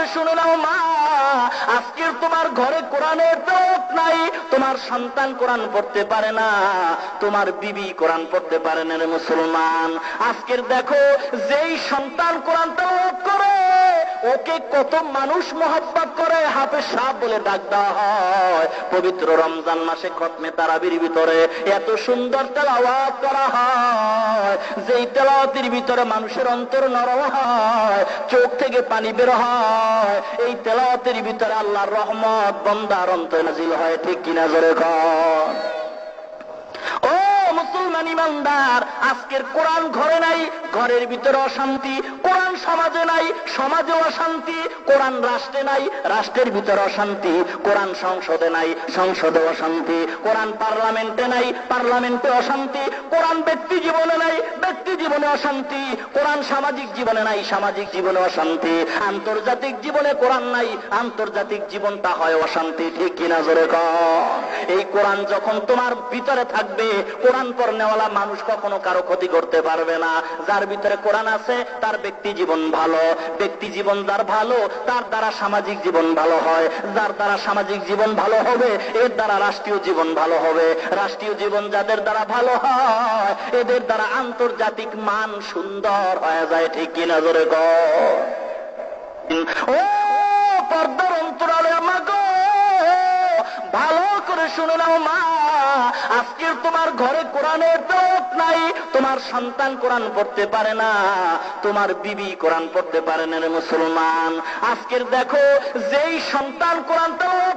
করে শুনে নাও মা, আজকের তোমার ঘরে কোরআনের তেলাওয়াত নাই, তোমার সন্তান কোরআন পড়তে পারে না, তোমার বিবি কোরআন পড়তে পারে না রে মুসলমান। আজকের দেখো যেই সন্তান কোরআন তেলাওয়াত করে ওকে কত মানুষ মহব্বত করে, হাফেজ সাহেব বলে ডাক দেওয়া হয়। পবিত্র রমজান মাসে খতমে তারাবির ভিতরে এত সুন্দর তেলাওয়াত করা হয়, যেই তেলাওয়াতের ভিতরে মানুষের অন্তর নরম হয়, চোখ থেকে পানি বের হয়। এই তেলাওয়াতের ভিতরে আল্লাহর রহমত বান্দার অন্তরে নাজিল হয়। ঠিক কিনা জোরে কর। ও মুসলমান ইমানদার, আজকের কোরআন ঘরে নাই, ঘরের ভিতরে অশান্তি। কোরআন সমাজে নাই, সমাজে অশান্তি। কোরআন রাষ্ট্রে নাই, রাষ্ট্রের ভিতরে অশান্তি। কোরআন সংসদে নাই, সংসদে অশান্তি। কোরআন পার্লামেন্টে নাই, পার্লামেন্টে অশান্তি। কোরআন ব্যক্তি জীবনে নাই, ব্যক্তি জীবনে অশান্তি। কোরআন সামাজিক জীবনে নাই, সামাজিক জীবনে অশান্তি। আন্তর্জাতিক জীবনে কোরআন নাই, আন্তর্জাতিক জীবনটা হয় অশান্তি। ঠিক কিনা জোরে কর। এই কোরআন যখন তোমার ভিতরে থাকবে, কোরআন পড়নেওয়ালা মানুষ কখনো কারো ক্ষতি করতে পারবে না। যার ভিতরে কোরআন আছে তার ব্যক্তি জীবন ভালো, ব্যক্তি জীবন যার ভালো তার দ্বারা সামাজিক জীবন ভালো হয়, যার দ্বারা সামাজিক জীবন ভালো হবে এর দ্বারা রাষ্ট্রীয় জীবন ভালো হবে, রাষ্ট্রীয় জীবন যাদের দ্বারা ভালো হয় এদের দ্বারা আন্তর্জাতিক মান সুন্দর হয়ে যায়। ঠিক কিনা জোরে গো। ও পর্দার অন্তরালে আমাগো ভালো করে শুনে নাও মা, আজকের তোমার ঘরে কোরআনের তেলাওয়াত নাই, তোমার সন্তান কোরআন পড়তে পারে না, তোমার বিবি কোরআন পড়তে পারে না রে মুসলমান। আজকের দেখো যেই সন্তান কোরআন তেলাওয়াত